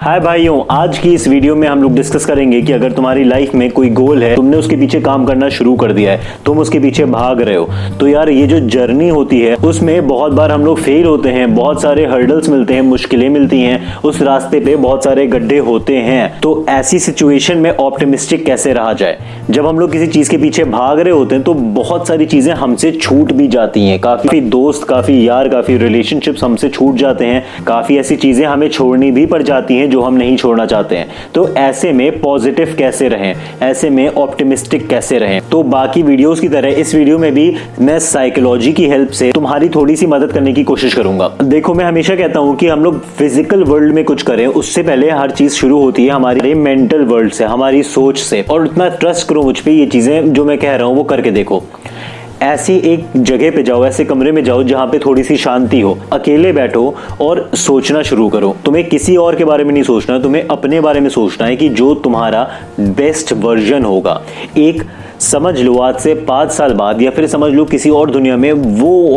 हाय भाइयों, आज की इस वीडियो में हम लोग डिस्कस करेंगे कि अगर तुम्हारी लाइफ में कोई गोल है, तुमने उसके पीछे काम करना शुरू कर दिया है, तुम उसके पीछे भाग रहे हो, तो यार ये जो जर्नी होती है उसमें बहुत बार हम लोग फेल होते हैं, बहुत सारे हर्डल्स मिलते हैं, मुश्किलें मिलती हैं, उस रास्ते पे बहुत सारे गड्ढे होते हैं। तो ऐसी सिचुएशन में ऑप्टिमिस्टिक कैसे रहा जाए? जब हम लोग किसी चीज के पीछे भाग रहे होते हैं तो बहुत सारी चीजें हमसे छूट भी जाती हैं, काफी दोस्त, काफी यार, काफी रिलेशनशिप्स हमसे छूट जाते हैं, काफी ऐसी चीजें हमें छोड़नी भी पड़ जाती हैं जो हम नहीं छोड़ना चाहते हैं। तो ऐसे में पॉजिटिव कैसे रहें, ऐसे में ऑप्टिमिस्टिक कैसे रहें? तो बाकी वीडियोस की तरह इस वीडियो में भी मैं साइकोलॉजी की हेल्प से तुम्हारी थोड़ी सी मदद करने की कोशिश करूंगा। देखो, मैं हमेशा कहता हूं कि हम लोग फिजिकल वर्ल्ड में कुछ करें उससे पहले हर चीज शुरू होती है हमारी मेंटल वर्ल्ड से, हमारी सोच से। और इतना ट्रस्ट करो मुझ पे, ये चीजें जो मैं कह रहा हूं वो करके देखो। ऐसी एक जगह पे जाओ, ऐसे कमरे में जाओ जहां पे थोड़ी सी शांति हो, अकेले बैठो और सोचना शुरू करो। तुम्हें किसी और के बारे में नहीं सोचना, तुम्हें अपने बारे में सोचना है कि जो तुम्हारा बेस्ट वर्जन होगा। एक समझ लो आज से 5 साल बाद, या फिर समझ लो किसी और दुनिया में वो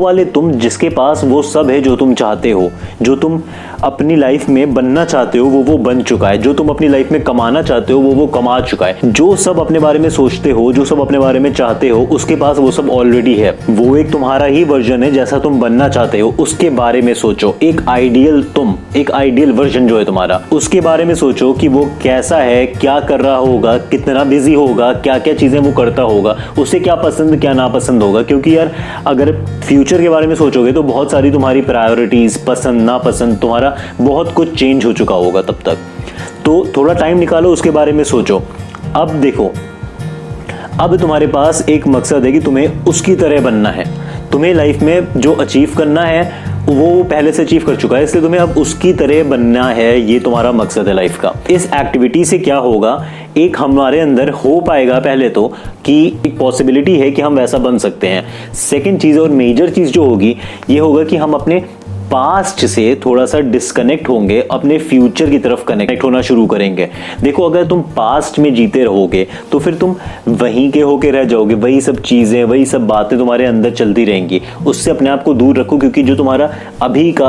वाले तुम जिसके पास वो सब है जो तुम चाहते हो, जो तुम अपनी लाइफ में बनना चाहते हो वो बन चुका है, जो तुम अपनी लाइफ में कमाना चाहते हो वो कमा चुका है, जो सब अपने बारे में सोचते हो, जो सब अपने बारे में चाहते हो, उसके पास वो सब ऑलरेडी है। वो एक तुम्हारा ही वर्जन है जैसा तुम बनना चाहते हो, उसके बारे में सोचो। एक आइडियल वर्जन जो है तुम्हारा, उसके बारे में सोचो कि वो कैसा है, क्या कर रहा होगा, कितना बिजी होगा, क्या क्या चीजें वो करता होगा, उसे क्या पसंद क्या नापसंद होगा। क्योंकि यार अगर फ्यूचर के बारे में सोचोगे तो बहुत सारी तुम्हारी प्रायोरिटीज, पसंद नापसंद, तुम्हारा बहुत कुछ चेंज हो चुका होगा तब तक। तो थोड़ा टाइम निकालो, उसके बारे में सोचो। अब देखो, अब तुम्हारे पास एक मकसद है कि तुम्हें उसकी तरह बनना है। तुम्हें लाइफ में जो अचीव करना है वो पहले से अचीव कर चुका है, इसलिए तुम्हें अब उसकी तरह बनना है। ये तुम्हारा मकसद है लाइफ का। इस एक्टिविटी से क्या होगा, एक हमारे अंदर हो पाएगा पहले तो कि एक पॉसिबिलिटी है कि हम वैसा बन सकते हैं। सेकंड चीज और मेजर चीज जो होगी ये होगा कि हम अपने पास्ट से थोड़ा सा डिस्कनेक्ट होंगे, अपने फ्यूचर की तरफ कनेक्ट होना शुरू करेंगे। देखो, अगर तुम पास्ट में जीते रहोगे तो फिर तुम वहीं के होके रह जाओगे, वही सब चीजें, वही सब बातें तुम्हारे अंदर चलती रहेंगी। उससे अपने आप को दूर रखो, क्योंकि जो तुम्हारा अभी का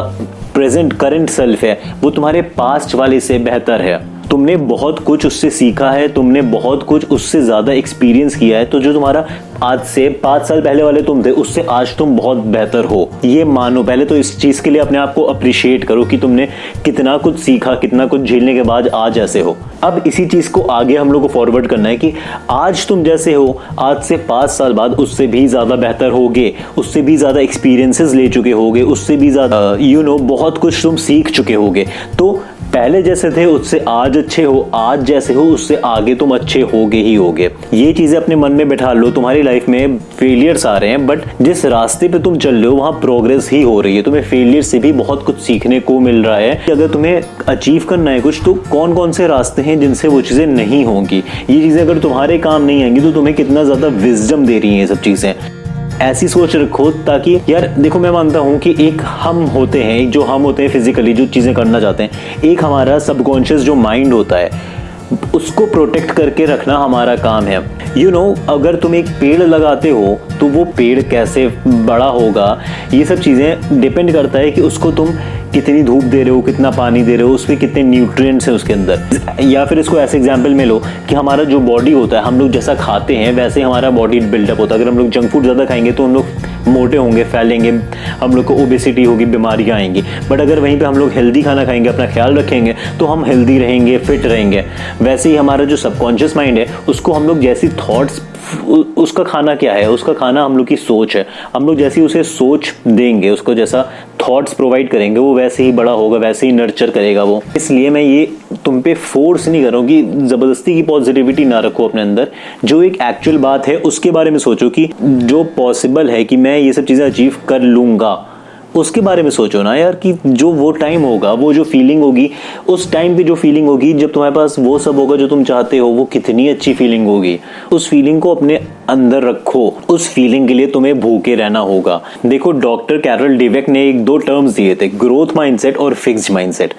प्रेजेंट करंट सेल्फ है वो तुम्हारे पास्ट वाले से बेहतर है। तुमने बहुत कुछ उससे सीखा है, तुमने बहुत कुछ उससे ज्यादा एक्सपीरियंस किया है। तो जो तुम्हारा आज से 5 साल पहले वाले तुम थे उससे आज तुम बहुत बेहतर हो, ये मानो। पहले तो इस चीज के लिए अपने आप को अप्रिशिएट करो कि तुमने कितना कुछ सीखा, कितना कुछ झेलने के बाद आज ऐसे हो। अब इसी चीज को आगे हम लोग को फॉरवर्ड करना है कि आज तुम जैसे हो, आज से 5 साल बाद उससे भी ज्यादा बेहतर होगे, उससे भी ज्यादा एक्सपीरियंसेस ले चुके होगे, उससे भी ज्यादा बहुत कुछ तुम सीख चुके होगे। तो पहले जैसे थे उससे आज अच्छे हो, आज जैसे हो उससे आगे तुम अच्छे होगे ही होगे। ये चीजें अपने मन में बैठा लो। तुम्हारी लाइफ में फेलियर्स आ रहे हैं, बट जिस रास्ते पे तुम चल रहे हो वहां प्रोग्रेस ही हो रही है। तुम्हें फेलियर से भी बहुत कुछ सीखने को मिल रहा है। अगर तुम्हें अचीव करना है कुछ, तो कौन कौन से रास्ते हैं जिनसे वो चीजें नहीं होंगी। ये चीजें अगर तुम्हारे काम नहीं आएंगी तो तुम्हें कितना ज्यादा विजडम दे रही है ये सब चीजें। ऐसी सोच रखो ताकि यार देखो, मैं मानता हूं कि एक हम होते हैं, एक जो हम होते हैं फिजिकली जो चीजें करना चाहते हैं, एक हमारा सबकॉन्शियस जो माइंड होता है उसको प्रोटेक्ट करके रखना हमारा काम है। अगर तुम एक पेड़ लगाते हो तो वो पेड़ कैसे बड़ा होगा, ये सब चीजें डिपेंड करता है कि उसको तुम कितनी धूप दे रहे हो, कितना पानी दे रहे हो, उसमें कितने न्यूट्रिएंट्स हैं उसके अंदर। या फिर इसको ऐसे एग्जांपल में लो कि हमारा जो बॉडी होता है, हम लोग जैसा खाते हैं वैसे हमारा बॉडी बिल्डअप होता है। अगर हम लोग जंक फूड ज्यादा खाएंगे तो हम लोग मोटे होंगे, फैलेंगे, हम लोग को ओबेसिटी होगी, बीमारियां आएंगी। बट अगर वहीं पे हम लोग हेल्दी खाना खाएंगे, अपना ख्याल रखेंगे, तो हम हेल्दी रहेंगे, फिट रहेंगे। वैसे ही हमारा जो सबकॉन्शियस माइंड है उसको हम लोग जैसी थॉट्स, उसका खाना क्या है, उसका खाना हम लोग की सोच है। हम लोग जैसी उसे सोच देंगे, उसको जैसा थॉट्स प्रोवाइड करेंगे, वो वैसे ही बड़ा होगा, वैसे ही नर्चर करेगा वो। इसलिए मैं ये तुम पे फोर्स नहीं कर रहा हूँ कि जबरदस्ती की पॉजिटिविटी ना रखो अपने अंदर। जो एक एक्चुअल बात है उसके बारे में सोचो कि जो पॉसिबल है कि मैं ये सब चीजें अचीव कर लूंगा, उसके बारे में सोचो ना यार। कि जो वो टाइम होगा, वो जो फीलिंग होगी, उस टाइम पे जो फीलिंग होगी जब तुम्हारे पास वो सब होगा जो तुम चाहते हो, वो कितनी अच्छी फीलिंग होगी। उस फीलिंग को अपने अंदर रखो, उस फीलिंग के लिए तुम्हें भूखे रहना होगा। देखो, डॉक्टर कैरल डिवेक ने 2 टर्म्स दिए थे, ग्रोथ माइंडसेट और फिक्स्ड माइंडसेट।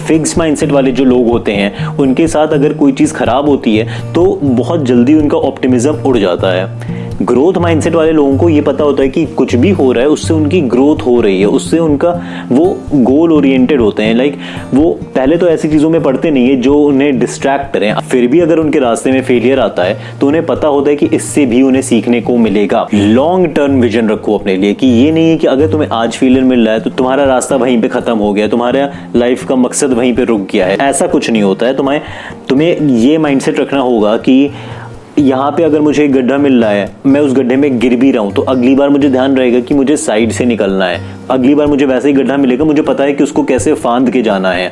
फिक्स्ड माइंडसेट वाले जो लोग होते हैं उनके साथ अगर कोई चीज खराब होती है तो बहुत जल्दी उनका ऑप्टिमिज्म उड़ जाता है। ग्रोथ माइंडसेट वाले लोगों को ये पता होता है कि कुछ भी हो रहा है उससे उनकी ग्रोथ हो रही है, उससे उनका वो गोल ओरिएंटेड होते हैं। लाइक वो पहले तो ऐसी चीजों में पड़ते नहीं है जो उन्हें डिस्ट्रैक्ट करें, फिर भी अगर उनके रास्ते में फेलियर आता है तो उन्हें पता होता है कि इससे भी उन्हें सीखने को मिलेगा। लॉन्ग टर्म विजन रखो अपने लिए कि ये नहीं है कि अगर तुम्हें आज फेलियर मिल रहा है तो तुम्हारा रास्ता वहीं पे खत्म हो गया, तुम्हारा लाइफ का मकसद वहीं पे रुक गया है। ऐसा कुछ नहीं होता है। तुम्हें ये माइंडसेट रखना होगा कि यहाँ पे अगर मुझे एक गड्ढा मिल रहा है, मैं उस गड्ढे में गिर भी रहा हूँ तो अगली बार मुझे ध्यान रहेगा कि मुझे साइड से निकलना है। अगली बार मुझे वैसे ही गड्ढा मिलेगा, मुझे पता है कि उसको कैसे फांद के जाना है।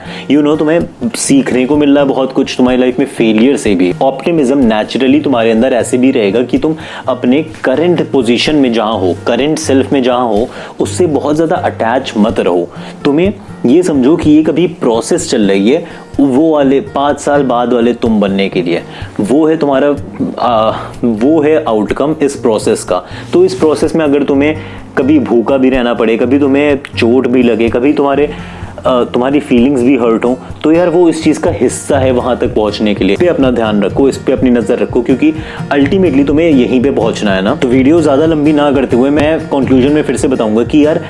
तुम्हें सीखने को मिल रहा है बहुत कुछ तुम्हारी लाइफ में फेलियर से भी। ऑप्टिमिज्म नेचुरली तुम्हारे अंदर ऐसे भी रहेगा कि तुम अपने करंट पोजीशन में जहां हो, करंट सेल्फ में जहां हो, उससे बहुत ज्यादा अटैच मत रहो। तुम्हें ये समझो कि ये कभी प्रोसेस चल रही है, वो वाले 5 साल बाद वाले तुम बनने के लिए, वो है तुम्हारा वो है आउटकम इस प्रोसेस का। तो इस प्रोसेस में अगर तुम्हें कभी भूखा भी रहना पड़े, कभी तुम्हें चोट भी लगे, कभी तुम्हारी फीलिंग्स भी हर्ट हो, तो यार वो इस चीज का हिस्सा है वहां तक पहुंचने के लिए। पे अपना ध्यान रखो, इस पे अपनी नजर रखो, क्योंकि अल्टीमेटली तुम्हें यहीं पे पहुंचना है ना। तो वीडियो ज्यादा लंबी ना करते हुए मैं कंक्लूजन में फिर से बताऊंगा कि यार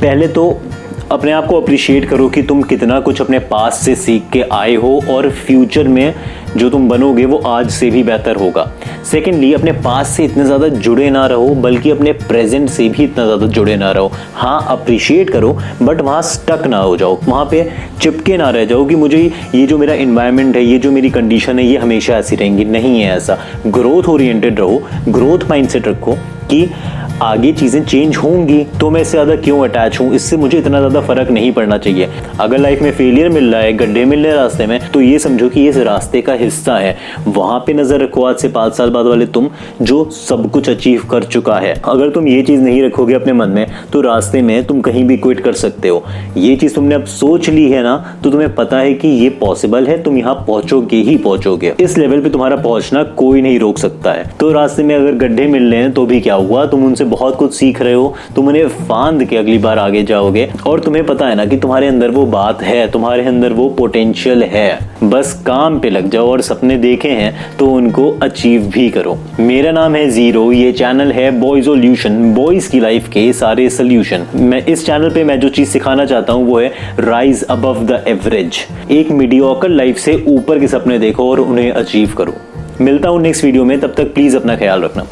पहले तो अपने आप को अप्रिशिएट करो कि तुम कितना कुछ अपने पास से सीख के आए हो और फ्यूचर में जो तुम बनोगे वो आज से भी बेहतर होगा। सेकेंडली, अपने पास से इतने ज़्यादा जुड़े ना रहो, बल्कि अपने प्रेजेंट से भी इतना ज़्यादा जुड़े ना रहो। हाँ, अप्रिशिएट करो, बट वहाँ स्टक ना हो जाओ, वहाँ पे चिपके ना रह जाओ कि मुझे ये जो मेरा इन्वायरमेंट है, ये जो मेरी कंडीशन है, ये हमेशा ऐसी रहेंगी। नहीं है ऐसा। ग्रोथ ओरिएंटेड रहो, ग्रोथ माइंडसेट रखो कि आगे चीजें चेंज होंगी तो मैं इससे ज्यादा क्यों अटैच हूं, इससे मुझे इतना ज्यादा फर्क नहीं पड़ना चाहिए। अगर लाइफ में फेलियर मिल रहा है, गड्ढे मिल रहे हैं रास्ते में, तो ये समझो कि ये इस रास्ते का हिस्सा है। वहां पे नजर रखो आज से 5 साल बाद वाले तुम जो सब कुछ अचीव कर चुका है। अगर तुम ये चीज नहीं रखोगे अपने मन में तो रास्ते में तुम कहीं भी क्विट कर सकते हो। ये चीज तुमने अब सोच ली है ना, तो तुम्हें पता है कि ये पॉसिबल है, तुम यहाँ पहुंचोगे ही पहुंचोगे। इस लेवल पे तुम्हारा पहुंचना कोई नहीं रोक सकता है। तो रास्ते में अगर गड्ढे मिल रहे हैं तो भी क्या हुआ, तुम उनसे बहुत कुछ सीख रहे हो, तुम उन्हें फांद के अगली बार आगे जाओगे। और तुम्हें पता है ना कि तुम्हारे अंदर वो बात है, तुम्हारे अंदर वो पोटेंशियल है। बस काम पे लग जाओ और सपने देखे हैं तो उनको अचीव भी करो। मेरा नाम है जीरो, ये चैनल है बॉयज़ोल्यूशन, बॉयज की लाइफ के सारे सोल्यूशन। मैं इस चैनल पे मैं जो चीज सिखाना चाहता हूँ वो है राइज अबव द एवरेज। एक मीडियोकर लाइफ से ऊपर के सपने देखो और उन्हें अचीव करो। मिलता हूँ नेक्स्ट वीडियो में, तब तक प्लीज अपना ख्याल रखना।